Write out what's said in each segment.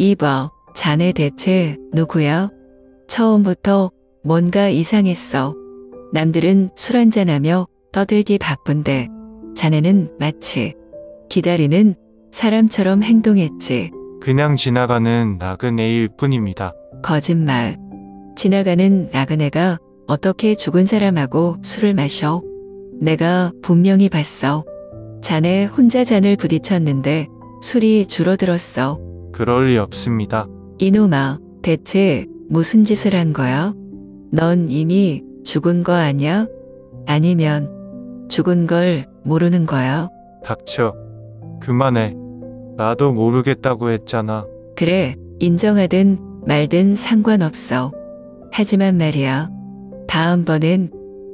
이봐, 자네 대체 누구야? 처음부터 뭔가 이상했어. 남들은 술 한잔하며 떠들기 바쁜데 자네는 마치 기다리는 사람처럼 행동했지. 그냥 지나가는 나그네일 뿐입니다. 거짓말. 지나가는 나그네가 어떻게 죽은 사람하고 술을 마셔? 내가 분명히 봤어. 자네 혼자 잔을 부딪혔는데 술이 줄어들었어. 그럴 리 없습니다. 이놈아, 대체 무슨 짓을 한 거야? 넌 이미 죽은 거 아니야? 아니면 죽은 걸 모르는 거야? 닥쳐. 그만해. 나도 모르겠다고 했잖아. 그래, 인정하든 말든 상관없어. 하지만 말이야, 다음번엔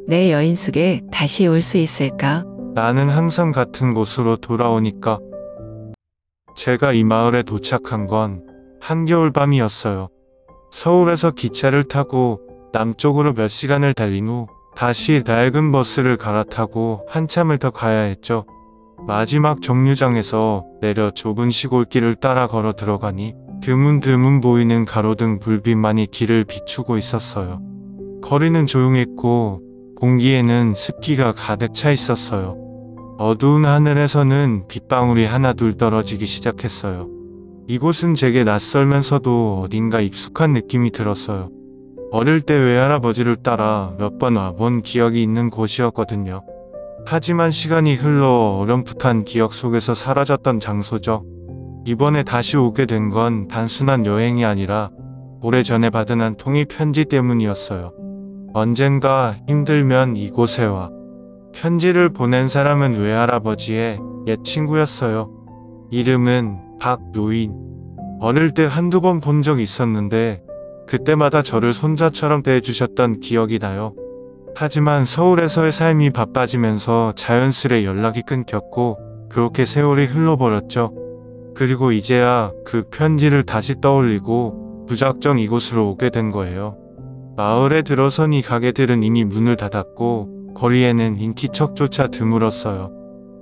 내 여인숙에 다시 올 수 있을까? 나는 항상 같은 곳으로 돌아오니까. 제가 이 마을에 도착한 건 한겨울 밤이었어요. 서울에서 기차를 타고 남쪽으로 몇 시간을 달린 후 다시 낡은 버스를 갈아타고 한참을 더 가야 했죠. 마지막 정류장에서 내려 좁은 시골길을 따라 걸어 들어가니 드문드문 보이는 가로등 불빛만이 길을 비추고 있었어요. 거리는 조용했고 공기에는 습기가 가득 차 있었어요. 어두운 하늘에서는 빗방울이 하나둘 떨어지기 시작했어요. 이곳은 제게 낯설면서도 어딘가 익숙한 느낌이 들었어요. 어릴 때 외할아버지를 따라 몇 번 와본 기억이 있는 곳이었거든요. 하지만 시간이 흘러 어렴풋한 기억 속에서 사라졌던 장소죠. 이번에 다시 오게 된 건 단순한 여행이 아니라 오래전에 받은 한 통의 편지 때문이었어요. 언젠가 힘들면 이곳에 와. 편지를 보낸 사람은 외할아버지의 옛 친구였어요. 이름은 박노인. 어릴 때 한두 번 본 적이 있었는데 그때마다 저를 손자처럼 대해주셨던 기억이 나요. 하지만 서울에서의 삶이 바빠지면서 자연스레 연락이 끊겼고 그렇게 세월이 흘러버렸죠. 그리고 이제야 그 편지를 다시 떠올리고 무작정 이곳으로 오게 된 거예요. 마을에 들어서니 가게들은 이미 문을 닫았고 거리에는 인기척조차 드물었어요.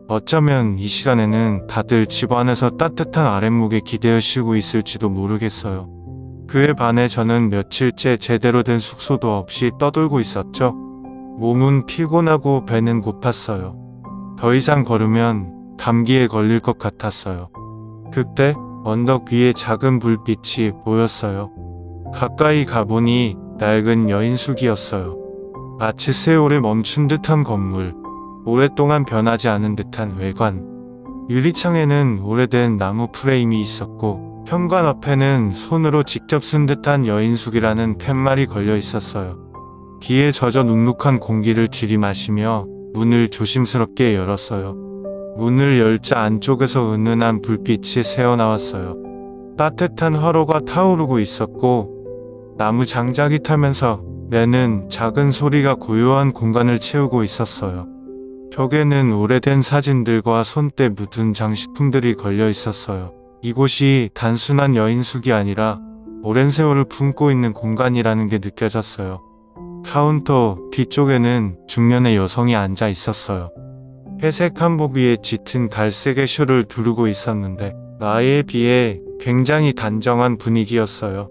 어쩌면 이 시간에는 다들 집 안에서 따뜻한 아랫목에 기대어 쉬고 있을지도 모르겠어요. 그에 반해 저는 며칠째 제대로 된 숙소도 없이 떠돌고 있었죠. 몸은 피곤하고 배는 고팠어요. 더 이상 걸으면 감기에 걸릴 것 같았어요. 그때 언덕 위에 작은 불빛이 보였어요. 가까이 가보니 낡은 여인숙이었어요. 마치 세월에 멈춘 듯한 건물, 오랫동안 변하지 않은 듯한 외관. 유리창에는 오래된 나무 프레임이 있었고 현관 앞에는 손으로 직접 쓴 듯한 여인숙이라는 팻말이 걸려 있었어요. 비에 젖어 눅눅한 공기를 들이마시며 문을 조심스럽게 열었어요. 문을 열자 안쪽에서 은은한 불빛이 새어나왔어요. 따뜻한 화로가 타오르고 있었고 나무 장작이 타면서 내는 작은 소리가 고요한 공간을 채우고 있었어요. 벽에는 오래된 사진들과 손때 묻은 장식품들이 걸려 있었어요. 이곳이 단순한 여인숙이 아니라 오랜 세월을 품고 있는 공간이라는 게 느껴졌어요. 카운터 뒤쪽에는 중년의 여성이 앉아 있었어요. 회색 한복 위에 짙은 갈색의 셔를 두르고 있었는데 나이에 비해 굉장히 단정한 분위기였어요.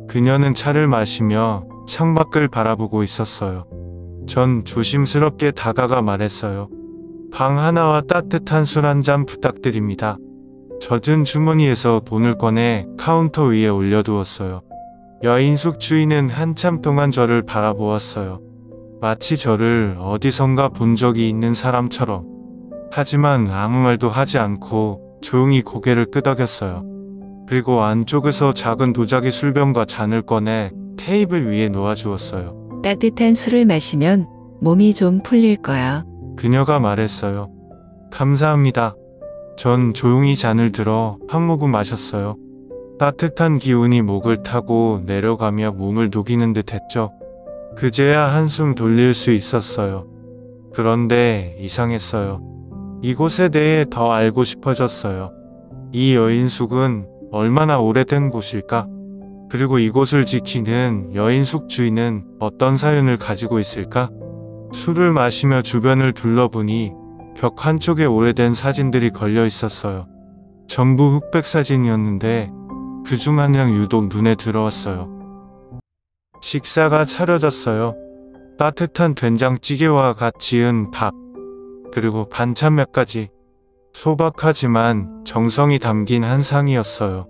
그녀는 차를 마시며 창밖을 바라보고 있었어요. 전 조심스럽게 다가가 말했어요. 방 하나와 따뜻한 술 한 잔 부탁드립니다. 젖은 주머니에서 돈을 꺼내 카운터 위에 올려두었어요. 여인숙 주인은 한참 동안 저를 바라보았어요. 마치 저를 어디선가 본 적이 있는 사람처럼. 하지만 아무 말도 하지 않고 조용히 고개를 끄덕였어요. 그리고 안쪽에서 작은 도자기 술병과 잔을 꺼내 테이블 위에 놓아주었어요. 따뜻한 술을 마시면 몸이 좀 풀릴 거야. 그녀가 말했어요. 감사합니다. 전 조용히 잔을 들어 한 모금 마셨어요. 따뜻한 기운이 목을 타고 내려가며 몸을 녹이는 듯 했죠. 그제야 한숨 돌릴 수 있었어요. 그런데 이상했어요. 이곳에 대해 더 알고 싶어졌어요. 이 여인숙은 얼마나 오래된 곳일까? 그리고 이곳을 지키는 여인숙 주인은 어떤 사연을 가지고 있을까? 술을 마시며 주변을 둘러보니 벽 한쪽에 오래된 사진들이 걸려 있었어요. 전부 흑백 사진이었는데 그중 한 양 유독 눈에 들어왔어요. 식사가 차려졌어요. 따뜻한 된장찌개와 갓 지은 밥, 그리고 반찬 몇 가지. 소박하지만 정성이 담긴 한 상이었어요.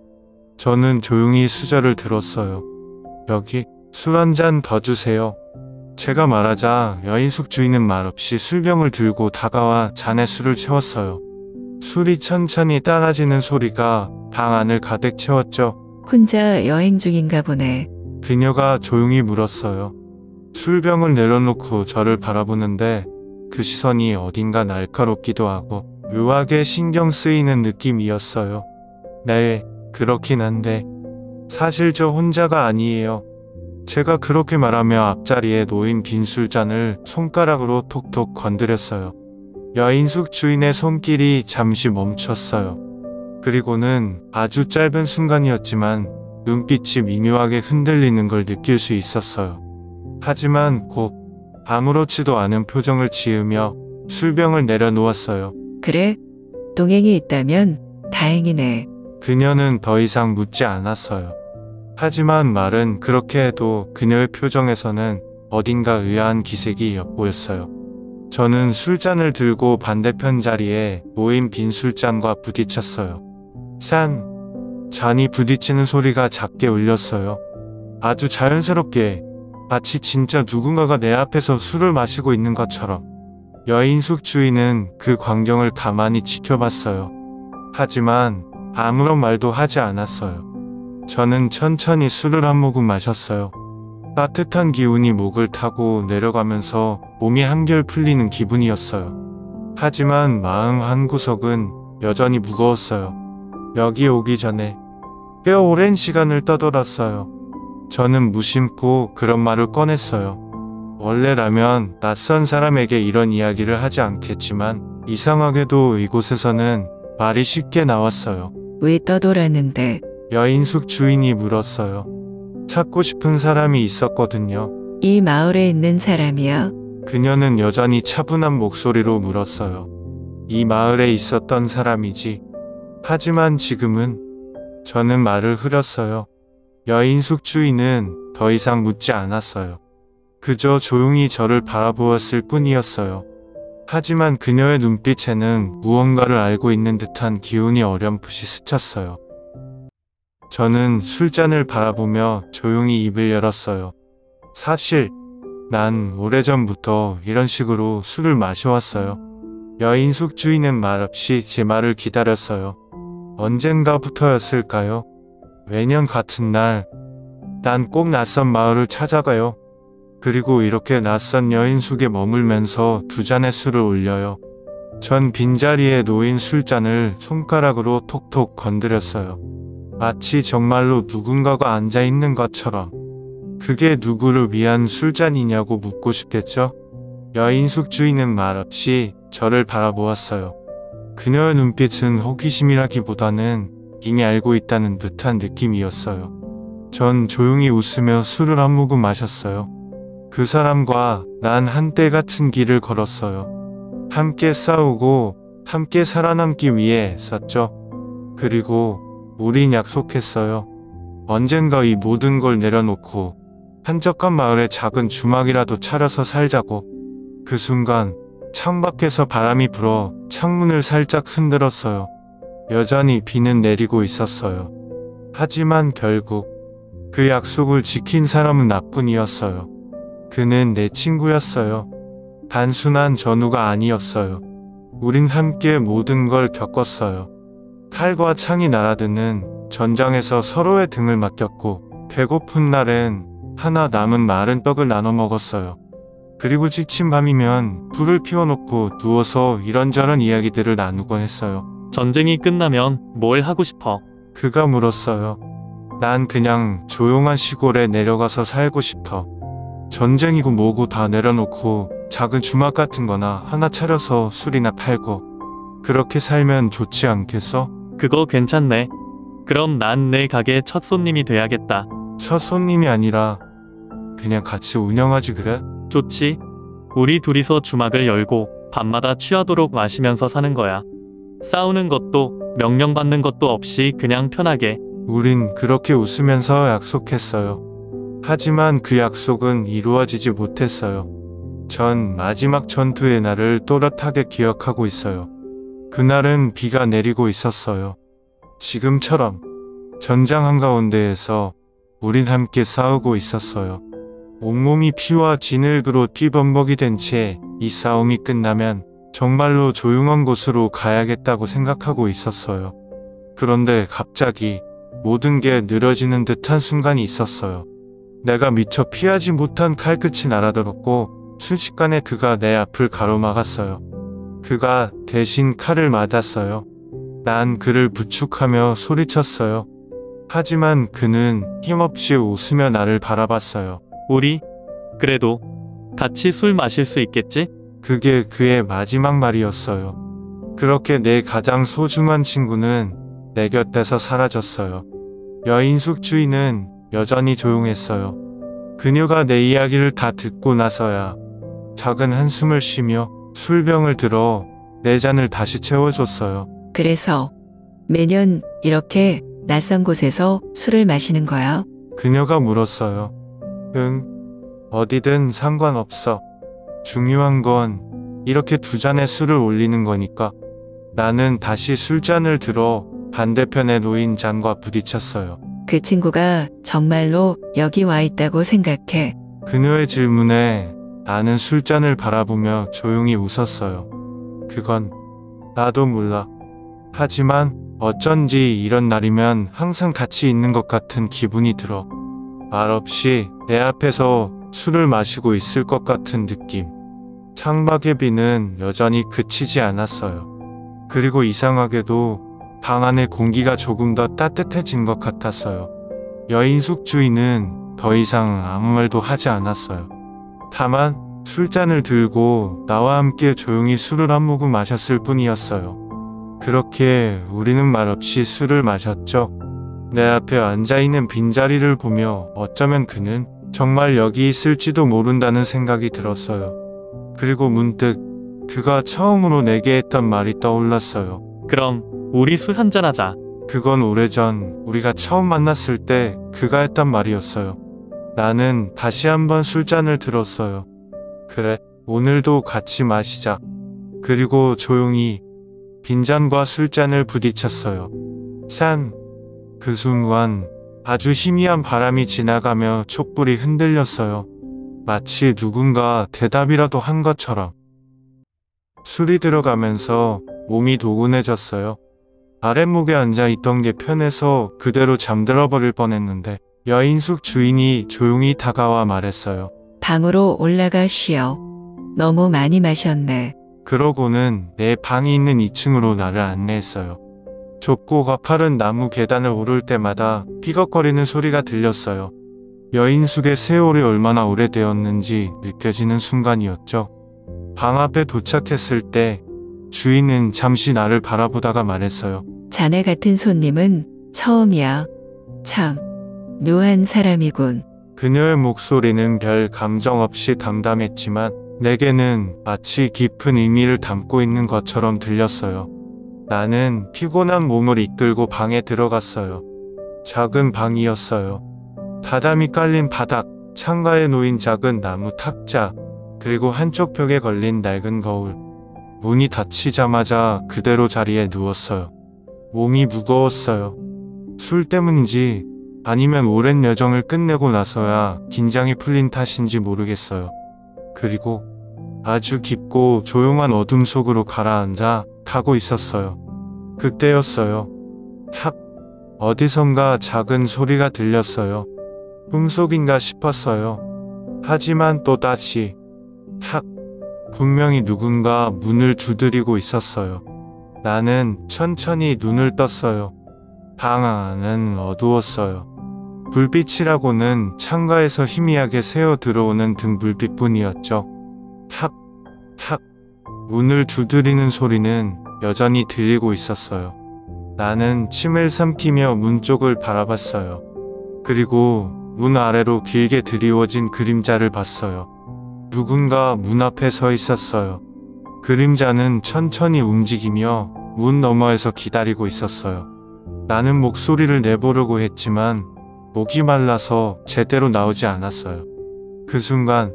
저는 조용히 수저를 들었어요. 여기 술 한 잔 더 주세요. 제가 말하자 여인숙 주인은 말없이 술병을 들고 다가와 잔에 술을 채웠어요. 술이 천천히 따라지는 소리가 방 안을 가득 채웠죠. 혼자 여행 중인가 보네. 그녀가 조용히 물었어요. 술병을 내려놓고 저를 바라보는데 그 시선이 어딘가 날카롭기도 하고 묘하게 신경 쓰이는 느낌이었어요. 네, 그렇긴 한데 사실 저 혼자가 아니에요. 제가 그렇게 말하며 앞자리에 놓인 빈 술잔을 손가락으로 톡톡 건드렸어요. 여인숙 주인의 손길이 잠시 멈췄어요. 그리고는 아주 짧은 순간이었지만 눈빛이 미묘하게 흔들리는 걸 느낄 수 있었어요. 하지만 곧 아무렇지도 않은 표정을 지으며 술병을 내려놓았어요. 그래? 동행이 있다면 다행이네. 그녀는 더 이상 묻지 않았어요. 하지만 말은 그렇게 해도 그녀의 표정에서는 어딘가 의아한 기색이 엿보였어요. 저는 술잔을 들고 반대편 자리에 놓인 빈 술잔과 부딪혔어요. 잔이 부딪히는 소리가 작게 울렸어요. 아주 자연스럽게, 마치 진짜 누군가가 내 앞에서 술을 마시고 있는 것처럼. 여인숙 주인은 그 광경을 가만히 지켜봤어요. 하지만 아무런 말도 하지 않았어요. 저는 천천히 술을 한 모금 마셨어요. 따뜻한 기운이 목을 타고 내려가면서 몸이 한결 풀리는 기분이었어요. 하지만 마음 한구석은 여전히 무거웠어요. 여기 오기 전에 꽤 오랜 시간을 떠돌았어요. 저는 무심코 그런 말을 꺼냈어요. 원래라면 낯선 사람에게 이런 이야기를 하지 않겠지만 이상하게도 이곳에서는 말이 쉽게 나왔어요. 왜 떠돌았는데? 여인숙 주인이 물었어요. 찾고 싶은 사람이 있었거든요. 이 마을에 있는 사람이야? 그녀는 여전히 차분한 목소리로 물었어요. 이 마을에 있었던 사람이지. 하지만 지금은. 저는 말을 흐렸어요. 여인숙 주인은 더 이상 묻지 않았어요. 그저 조용히 저를 바라보았을 뿐이었어요. 하지만 그녀의 눈빛에는 무언가를 알고 있는 듯한 기운이 어렴풋이 스쳤어요. 저는 술잔을 바라보며 조용히 입을 열었어요. 사실 난 오래전부터 이런 식으로 술을 마셔왔어요. 여인숙 주인은 말없이 제 말을 기다렸어요. 언젠가부터였을까요? 매년 같은 날, 난 꼭 낯선 마을을 찾아가요. 그리고 이렇게 낯선 여인숙에 머물면서 두 잔의 술을 올려요. 전 빈자리에 놓인 술잔을 손가락으로 톡톡 건드렸어요. 마치 정말로 누군가가 앉아있는 것처럼. 그게 누구를 위한 술잔이냐고 묻고 싶겠죠? 여인숙 주인은 말없이 저를 바라보았어요. 그녀의 눈빛은 호기심이라기보다는 이미 알고 있다는 듯한 느낌이었어요. 전 조용히 웃으며 술을 한 모금 마셨어요. 그 사람과 난 한때 같은 길을 걸었어요. 함께 싸우고 함께 살아남기 위해 쌌죠. 그리고 우린 약속했어요. 언젠가 이 모든 걸 내려놓고 한적한 마을에 작은 주막이라도 차려서 살자고. 그 순간 창밖에서 바람이 불어 창문을 살짝 흔들었어요. 여전히 비는 내리고 있었어요. 하지만 결국 그 약속을 지킨 사람은 나뿐이었어요. 그는 내 친구였어요. 단순한 전우가 아니었어요. 우린 함께 모든 걸 겪었어요. 칼과 창이 날아드는 전장에서 서로의 등을 맡겼고, 배고픈 날엔 하나 남은 마른 떡을 나눠 먹었어요. 그리고 지친 밤이면 불을 피워놓고 누워서 이런저런 이야기들을 나누곤 했어요. 전쟁이 끝나면 뭘 하고 싶어? 그가 물었어요. 난 그냥 조용한 시골에 내려가서 살고 싶어. 전쟁이고 뭐고 다 내려놓고 작은 주막 같은 거나 하나 차려서 술이나 팔고 그렇게 살면 좋지 않겠어? 그거 괜찮네. 그럼 난 내 가게 첫 손님이 돼야겠다. 첫 손님이 아니라 그냥 같이 운영하지 그래? 좋지. 우리 둘이서 주막을 열고 밤마다 취하도록 마시면서 사는 거야. 싸우는 것도 명령받는 것도 없이 그냥 편하게. 우린 그렇게 웃으면서 약속했어요. 하지만 그 약속은 이루어지지 못했어요. 전 마지막 전투의 날을 또렷하게 기억하고 있어요. 그날은 비가 내리고 있었어요. 지금처럼 전장 한가운데에서 우린 함께 싸우고 있었어요. 온몸이 피와 진흙으로 뛰범벅이 된 채 이 싸움이 끝나면 정말로 조용한 곳으로 가야겠다고 생각하고 있었어요. 그런데 갑자기 모든 게 느려지는 듯한 순간이 있었어요. 내가 미처 피하지 못한 칼끝이 날아들었고 순식간에 그가 내 앞을 가로막았어요. 그가 대신 칼을 맞았어요. 난 그를 부축하며 소리쳤어요. 하지만 그는 힘없이 웃으며 나를 바라봤어요. 우리 그래도 같이 술 마실 수 있겠지? 그게 그의 마지막 말이었어요. 그렇게 내 가장 소중한 친구는 내 곁에서 사라졌어요. 여인숙 주인은 여전히 조용했어요. 그녀가 내 이야기를 다 듣고 나서야 작은 한숨을 쉬며 술병을 들어 내 잔을 다시 채워줬어요. 그래서 매년 이렇게 낯선 곳에서 술을 마시는 거야? 그녀가 물었어요. 응, 어디든 상관없어. 중요한 건 이렇게 두 잔의 술을 올리는 거니까. 나는 다시 술잔을 들어 반대편에 놓인 잔과 부딪혔어요. 그 친구가 정말로 여기 와 있다고 생각해. 그녀의 질문에 나는 술잔을 바라보며 조용히 웃었어요. 그건 나도 몰라. 하지만 어쩐지 이런 날이면 항상 같이 있는 것 같은 기분이 들어. 말없이 내 앞에서 술을 마시고 있을 것 같은 느낌. 창밖의 비는 여전히 그치지 않았어요. 그리고 이상하게도 방 안의 공기가 조금 더 따뜻해진 것 같았어요. 여인숙 주인은 더 이상 아무 말도 하지 않았어요. 다만 술잔을 들고 나와 함께 조용히 술을 한 모금 마셨을 뿐이었어요. 그렇게 우리는 말없이 술을 마셨죠. 내 앞에 앉아있는 빈자리를 보며 어쩌면 그는 정말 여기 있을지도 모른다는 생각이 들었어요. 그리고 문득 그가 처음으로 내게 했던 말이 떠올랐어요. 그럼 우리 술 한잔 하자. 그건 오래전 우리가 처음 만났을 때 그가 했던 말이었어요. 나는 다시 한번 술잔을 들었어요. 그래, 오늘도 같이 마시자. 그리고 조용히 빈잔과 술잔을 부딪혔어요. 산! 그 순간 아주 희미한 바람이 지나가며 촛불이 흔들렸어요. 마치 누군가 대답이라도 한 것처럼. 술이 들어가면서 몸이 도운해졌어요. 아랫목에 앉아있던 게 편해서 그대로 잠들어 버릴 뻔했는데 여인숙 주인이 조용히 다가와 말했어요. 방으로 올라가 쉬어. 너무 많이 마셨네. 그러고는 내 방이 있는 2층으로 나를 안내했어요. 좁고 가파른 나무 계단을 오를 때마다 삐걱거리는 소리가 들렸어요. 여인숙의 세월이 얼마나 오래되었는지 느껴지는 순간이었죠. 방 앞에 도착했을 때 주인은 잠시 나를 바라보다가 말했어요. 자네 같은 손님은 처음이야. 참, 묘한 사람이군. 그녀의 목소리는 별 감정 없이 담담했지만 내게는 마치 깊은 의미를 담고 있는 것처럼 들렸어요. 나는 피곤한 몸을 이끌고 방에 들어갔어요. 작은 방이었어요. 다담이 깔린 바닥, 창가에 놓인 작은 나무 탁자, 그리고 한쪽 벽에 걸린 낡은 거울. 문이 닫히자마자 그대로 자리에 누웠어요. 몸이 무거웠어요. 술 때문인지 아니면 오랜 여정을 끝내고 나서야 긴장이 풀린 탓인지 모르겠어요. 그리고 아주 깊고 조용한 어둠 속으로 가라앉아 타고 있었어요. 그때였어요. 탁! 어디선가 작은 소리가 들렸어요. 꿈속인가 싶었어요. 하지만 또다시 탁! 분명히 누군가 문을 두드리고 있었어요. 나는 천천히 눈을 떴어요. 방 안은 어두웠어요. 불빛이라고는 창가에서 희미하게 새어 들어오는 등 불빛뿐이었죠. 탁! 탁! 문을 두드리는 소리는 여전히 들리고 있었어요. 나는 침을 삼키며 문 쪽을 바라봤어요. 그리고 문 아래로 길게 드리워진 그림자를 봤어요. 누군가 문 앞에 서 있었어요. 그림자는 천천히 움직이며 문 너머에서 기다리고 있었어요. 나는 목소리를 내보려고 했지만 목이 말라서 제대로 나오지 않았어요. 그 순간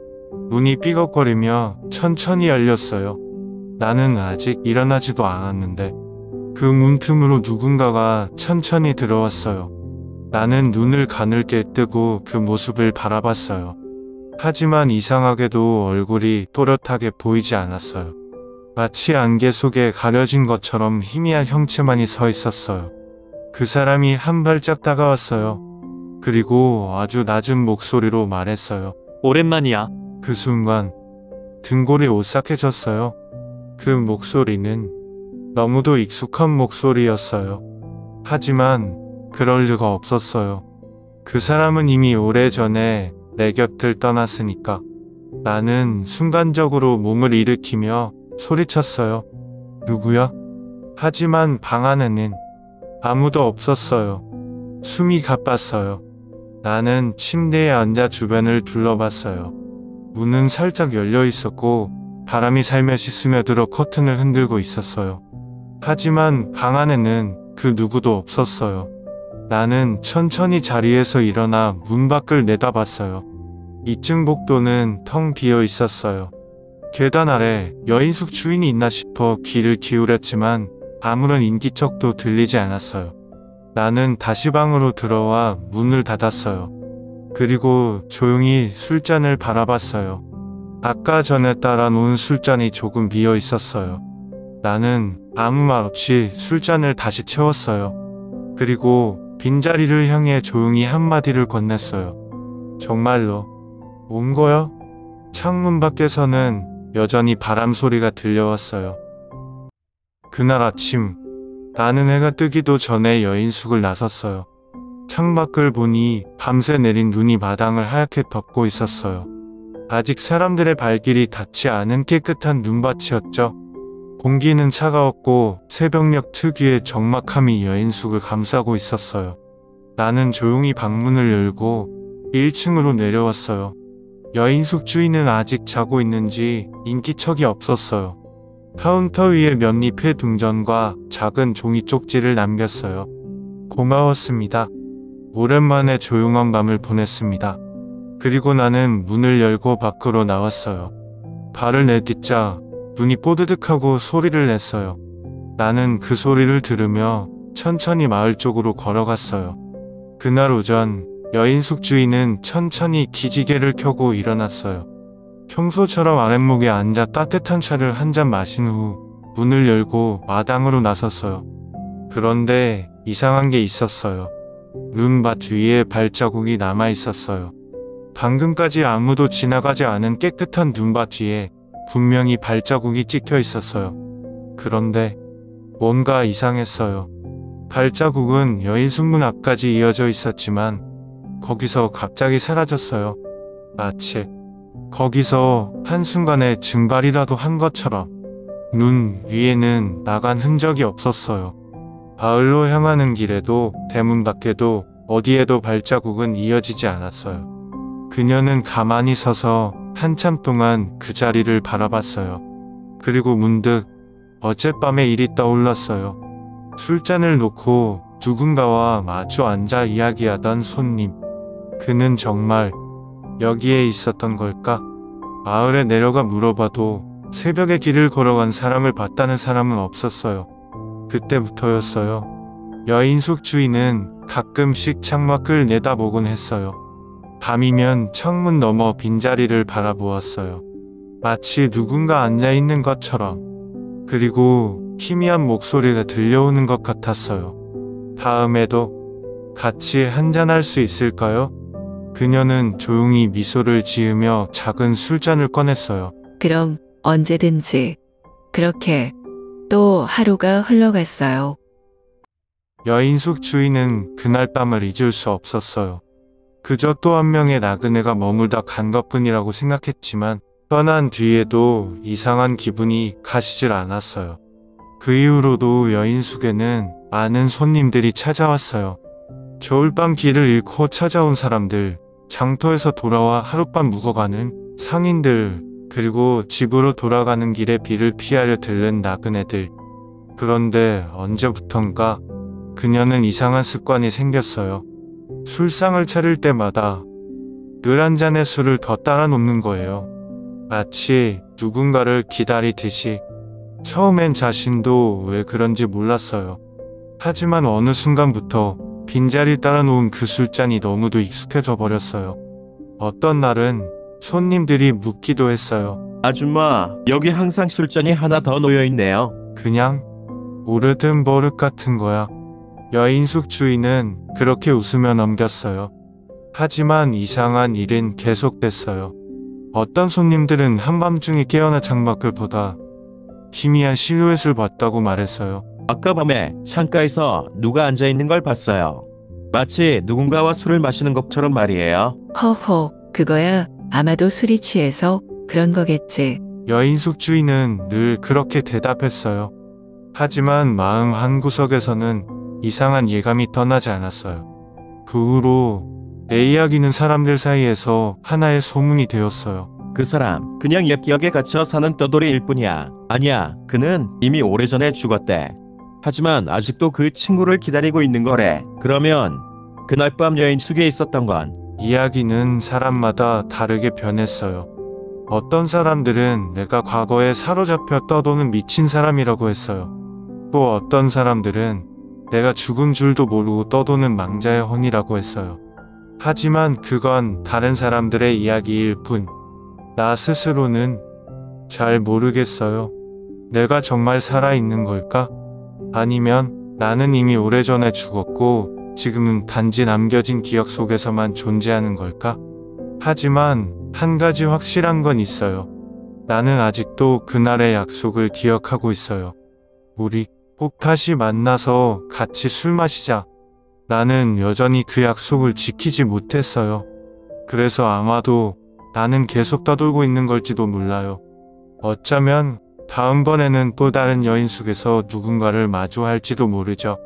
문이 삐걱거리며 천천히 열렸어요. 나는 아직 일어나지도 않았는데 그 문틈으로 누군가가 천천히 들어왔어요. 나는 눈을 가늘게 뜨고 그 모습을 바라봤어요. 하지만 이상하게도 얼굴이 또렷하게 보이지 않았어요. 마치 안개 속에 가려진 것처럼 희미한 형체만이 서 있었어요. 그 사람이 한 발짝 다가왔어요. 그리고 아주 낮은 목소리로 말했어요. 오랜만이야. 그 순간 등골이 오싹해졌어요. 그 목소리는 너무도 익숙한 목소리였어요. 하지만 그럴 리가 없었어요. 그 사람은 이미 오래전에 내 곁을 떠났으니까. 나는 순간적으로 몸을 일으키며 소리쳤어요. 누구야? 하지만 방 안에는 아무도 없었어요. 숨이 가빴어요. 나는 침대에 앉아 주변을 둘러봤어요. 문은 살짝 열려 있었고 바람이 살며시 스며들어 커튼을 흔들고 있었어요. 하지만 방 안에는 그 누구도 없었어요. 나는 천천히 자리에서 일어나 문 밖을 내다봤어요. 2층 복도는 텅 비어 있었어요. 계단 아래 여인숙 주인이 있나 싶어 귀를 기울였지만 아무런 인기척도 들리지 않았어요. 나는 다시 방으로 들어와 문을 닫았어요. 그리고 조용히 술잔을 바라봤어요. 아까 전에 따라 놓은 술잔이 조금 비어 있었어요. 나는 아무 말 없이 술잔을 다시 채웠어요. 그리고 빈자리를 향해 조용히 한마디를 건넸어요. 정말로 온 거야? 창문 밖에서는 여전히 바람 소리가 들려왔어요. 그날 아침 나는 해가 뜨기도 전에 여인숙을 나섰어요. 창밖을 보니 밤새 내린 눈이 마당을 하얗게 덮고 있었어요. 아직 사람들의 발길이 닿지 않은 깨끗한 눈밭이었죠. 공기는 차가웠고 새벽녘 특유의 적막함이 여인숙을 감싸고 있었어요. 나는 조용히 방문을 열고 1층으로 내려왔어요. 여인숙 주인은 아직 자고 있는지 인기척이 없었어요. 카운터 위에 몇 잎의 동전과 작은 종이 쪽지를 남겼어요. 고마웠습니다. 오랜만에 조용한 밤을 보냈습니다. 그리고 나는 문을 열고 밖으로 나왔어요. 발을 내딛자 눈이 뽀드득하고 소리를 냈어요. 나는 그 소리를 들으며 천천히 마을 쪽으로 걸어갔어요. 그날 오전 여인숙 주인은 천천히 기지개를 켜고 일어났어요. 평소처럼 아랫목에 앉아 따뜻한 차를 한 잔 마신 후 문을 열고 마당으로 나섰어요. 그런데 이상한 게 있었어요. 눈밭 위에 발자국이 남아 있었어요. 방금까지 아무도 지나가지 않은 깨끗한 눈밭 위에 분명히 발자국이 찍혀 있었어요. 그런데 뭔가 이상했어요. 발자국은 여인숙 문 앞까지 이어져 있었지만 거기서 갑자기 사라졌어요. 마치 거기서 한순간에 증발이라도 한 것처럼. 눈 위에는 나간 흔적이 없었어요. 마을로 향하는 길에도 대문 밖에도 어디에도 발자국은 이어지지 않았어요. 그녀는 가만히 서서 한참 동안 그 자리를 바라봤어요. 그리고 문득 어젯밤의 일이 떠올랐어요. 술잔을 놓고 누군가와 마주 앉아 이야기하던 손님. 그는 정말 여기에 있었던 걸까? 마을에 내려가 물어봐도 새벽에 길을 걸어간 사람을 봤다는 사람은 없었어요. 그때부터였어요. 여인숙 주인은 가끔씩 창밖을 내다보곤 했어요. 밤이면 창문 너머 빈자리를 바라보았어요. 마치 누군가 앉아있는 것처럼. 그리고 희미한 목소리가 들려오는 것 같았어요. 다음에도 같이 한잔할 수 있을까요? 그녀는 조용히 미소를 지으며 작은 술잔을 꺼냈어요. 그럼 언제든지. 그렇게 또 하루가 흘러갔어요. 여인숙 주인은 그날 밤을 잊을 수 없었어요. 그저 또 한 명의 나그네가 머물다 간 것뿐이라고 생각했지만 떠난 뒤에도 이상한 기분이 가시질 않았어요. 그 이후로도 여인숙에는 많은 손님들이 찾아왔어요. 겨울밤 길을 잃고 찾아온 사람들, 장터에서 돌아와 하룻밤 묵어가는 상인들, 그리고 집으로 돌아가는 길에 비를 피하려 들른 나그네들. 그런데 언제부턴가 그녀는 이상한 습관이 생겼어요. 술상을 차릴 때마다 늘 한 잔의 술을 더 따라 놓는 거예요. 마치 누군가를 기다리듯이. 처음엔 자신도 왜 그런지 몰랐어요. 하지만 어느 순간부터 빈자리 따라 놓은 그 술잔이 너무도 익숙해져 버렸어요. 어떤 날은 손님들이 묻기도 했어요. 아줌마, 여기 항상 술잔이 하나 더 놓여 있네요. 그냥 오래된 버릇 같은 거야. 여인숙 주인은 그렇게 웃으며 넘겼어요. 하지만 이상한 일은 계속됐어요. 어떤 손님들은 한밤중에 깨어나 창밖을 보다 희미한 실루엣을 봤다고 말했어요. 아까 밤에 창가에서 누가 앉아 있는 걸 봤어요. 마치 누군가와 술을 마시는 것처럼 말이에요. 허허, 그거야 아마도 술이 취해서 그런 거겠지. 여인숙 주인은 늘 그렇게 대답했어요. 하지만 마음 한구석에서는 이상한 예감이 떠나지 않았어요. 그 후로 내 이야기는 사람들 사이에서 하나의 소문이 되었어요. 그 사람 그냥 옛 기억에 갇혀 사는 떠돌이일 뿐이야. 아니야, 그는 이미 오래전에 죽었대. 하지만 아직도 그 친구를 기다리고 있는 거래. 그러면 그날 밤 여인숙에 있었던 건? 이야기는 사람마다 다르게 변했어요. 어떤 사람들은 내가 과거에 사로잡혀 떠도는 미친 사람이라고 했어요. 또 어떤 사람들은 내가 죽은 줄도 모르고 떠도는 망자의 혼이라고 했어요. 하지만 그건 다른 사람들의 이야기일 뿐. 나 스스로는 잘 모르겠어요. 내가 정말 살아있는 걸까? 아니면 나는 이미 오래전에 죽었고 지금은 단지 남겨진 기억 속에서만 존재하는 걸까? 하지만 한 가지 확실한 건 있어요. 나는 아직도 그날의 약속을 기억하고 있어요. 우리 꼭 다시 만나서 같이 술 마시자. 나는 여전히 그 약속을 지키지 못했어요. 그래서 아마도 나는 계속 떠돌고 있는 걸지도 몰라요. 어쩌면 다음번에는 또 다른 여인숙에서 누군가를 마주할지도 모르죠.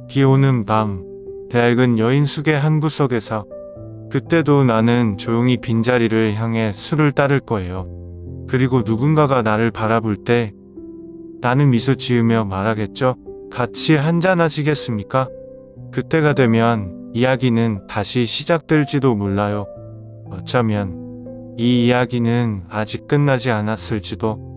비 오는 밤, 낡은 여인숙의 한 구석에서 그때도 나는 조용히 빈자리를 향해 술을 따를 거예요. 그리고 누군가가 나를 바라볼 때 나는 미소 지으며 말하겠죠. 같이 한잔 하시겠습니까? 그때가 되면 이야기는 다시 시작될지도 몰라요. 어쩌면 이 이야기는 아직 끝나지 않았을지도.